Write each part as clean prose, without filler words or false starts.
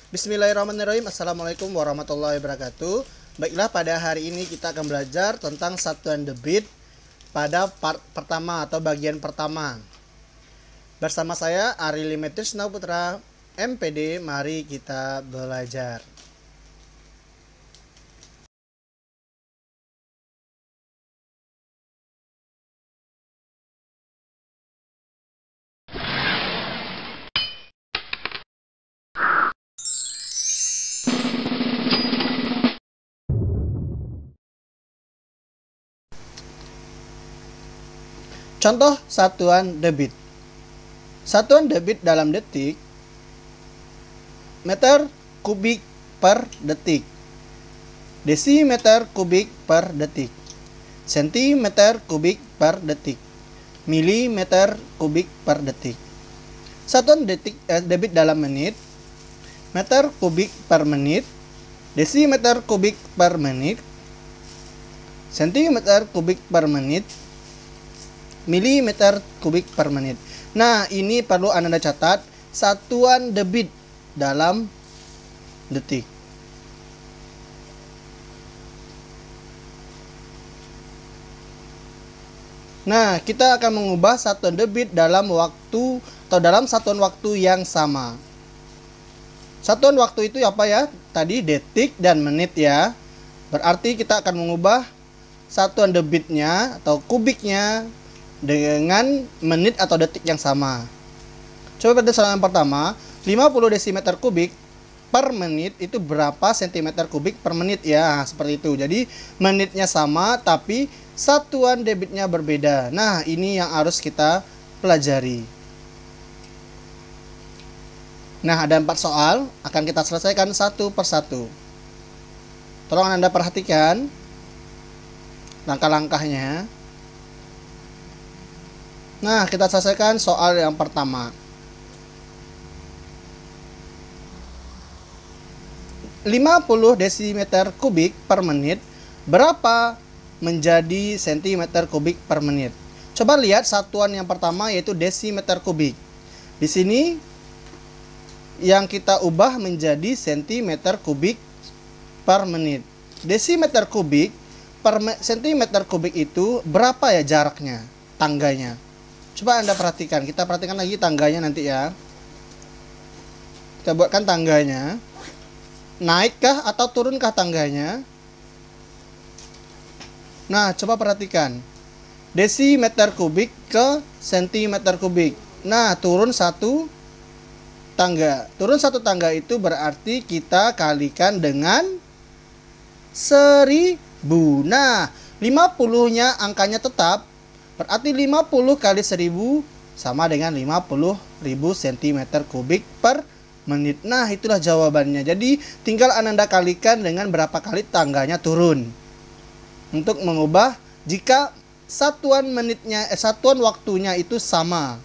Bismillahirrahmanirrahim. Assalamualaikum warahmatullahi wabarakatuh. Baiklah, pada hari ini kita akan belajar tentang satuan debit pada part pertama atau bagian pertama. Bersama saya Ari Limetrisna Putra, MPD. Mari kita belajar. Contoh satuan debit. Satuan debit dalam detik, meter kubik per detik, desimeter kubik per detik, sentimeter kubik per detik, milimeter kubik per detik. Satuan debit dalam menit, meter kubik per menit, desimeter kubik per menit, sentimeter kubik per menit, milimeter kubik per menit. Nah, ini perlu Anda catat, satuan debit dalam detik. Nah, kita akan mengubah satuan debit dalam waktu atau dalam satuan waktu yang sama. Satuan waktu itu apa ya? Tadi detik dan menit ya. Berarti kita akan mengubah satuan debitnya atau kubiknya dengan menit atau detik yang sama. Coba pada soal yang pertama, 50 desimeter kubik per menit itu berapa sentimeter kubik per menit ya, seperti itu. Jadi menitnya sama tapi satuan debitnya berbeda. Nah, ini yang harus kita pelajari. Nah, ada 4 soal, akan kita selesaikan satu persatu. Tolong Anda perhatikan langkah-langkahnya. Nah, kita selesaikan soal yang pertama. 50 desimeter kubik per menit berapa menjadi sentimeter kubik per menit? Coba lihat satuan yang pertama yaitu desimeter kubik. Di sini yang kita ubah menjadi sentimeter kubik per menit. Desimeter kubik per sentimeter kubik itu berapa ya jaraknya, tangganya? Coba Anda perhatikan, kita perhatikan lagi tangganya nanti ya. Kita buatkan tangganya. Naikkah atau turunkah tangganya? Nah, coba perhatikan. Desimeter kubik ke sentimeter kubik. Nah, turun satu tangga. Turun satu tangga itu berarti kita kalikan dengan 1000. Nah, 50-nya angkanya tetap. Berarti 50 kali 1000 sama dengan 50.000 cm kubik per menit. Nah, itulah jawabannya. Jadi, tinggal Anda kalikan dengan berapa kali tangganya turun. Untuk mengubah jika satuan satuan waktunya itu sama.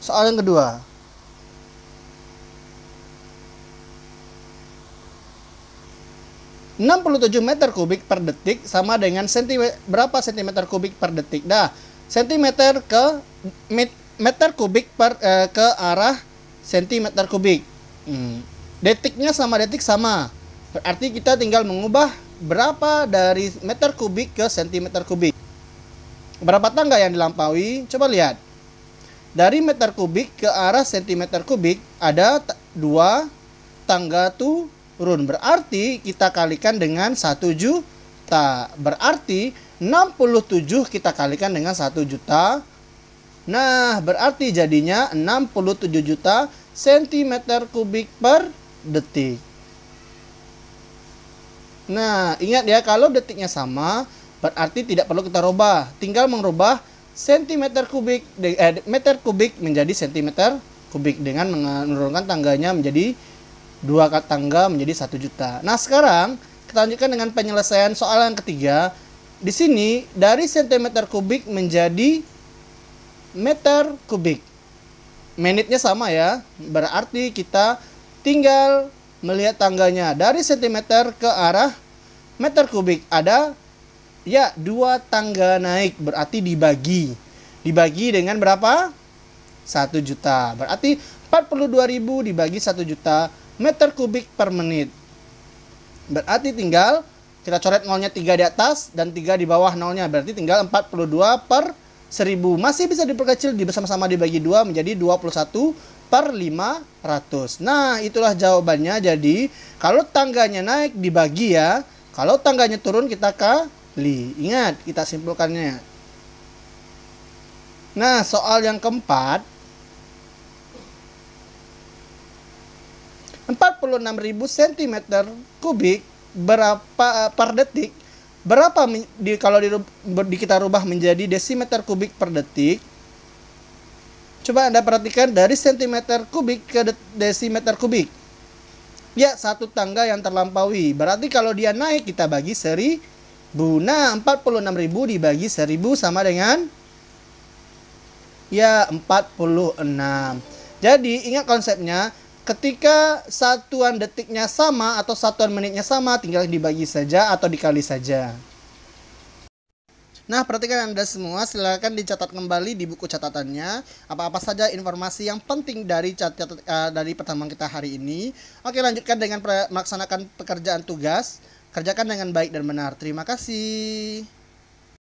Soal yang kedua. (67 meter kubik per detik sama dengan berapa sentimeter kubik per detik? Nah, sentimeter ke meter kubik ke arah sentimeter kubik. Detiknya sama detik sama. Berarti kita tinggal mengubah berapa dari meter kubik ke sentimeter kubik. Berapa tangga yang dilampaui? Coba lihat. Dari meter kubik ke arah sentimeter kubik ada 2 tangga turun. Berarti kita kalikan dengan 1 juta. Berarti 67 kita kalikan dengan 1 juta. Nah, berarti jadinya 67 juta sentimeter kubik per detik. Nah, ingat ya, kalau detiknya sama, berarti tidak perlu kita rubah. Tinggal merubah meter kubik menjadi sentimeter kubik dengan menurunkan tangganya menjadi 2 tangga menjadi 1 juta. Nah, sekarang kita lanjutkan dengan penyelesaian soal yang ketiga. Di sini dari sentimeter kubik menjadi meter kubik. Menitnya sama ya. Berarti kita tinggal melihat tangganya dari sentimeter ke arah meter kubik. Ada ya 2 tangga naik, berarti dibagi dengan berapa? 1 juta. Berarti 42.000 dibagi 1 juta meter kubik per menit. Berarti tinggal kita coret nolnya 3 di atas dan 3 di bawah nolnya. Berarti tinggal 42 per 1000. Masih bisa diperkecil, bersama-sama dibagi 2 menjadi 21 per 500. Nah, itulah jawabannya. Jadi, kalau tangganya naik dibagi ya. Kalau tangganya turun kita kali. Ingat, kita simpulkannya. Nah, soal yang keempat. 46.000 cm kubik berapa per detik? Berapa kalau kita rubah menjadi desimeter kubik per detik? Coba Anda perhatikan dari sentimeter kubik ke desimeter kubik. Ya, satu tangga yang terlampaui. Berarti kalau dia naik kita bagi 1000. Nah, 46.000 dibagi 1000 sama dengan ya 46. Jadi ingat konsepnya, ketika satuan detiknya sama atau satuan menitnya sama, tinggal dibagi saja atau dikali saja. Nah, perhatikan Anda semua, silakan dicatat kembali di buku catatannya apa-apa saja informasi yang penting dari dari pertemuan kita hari ini. Oke, lanjutkan dengan melaksanakan pekerjaan tugas. Kerjakan dengan baik dan benar. Terima kasih.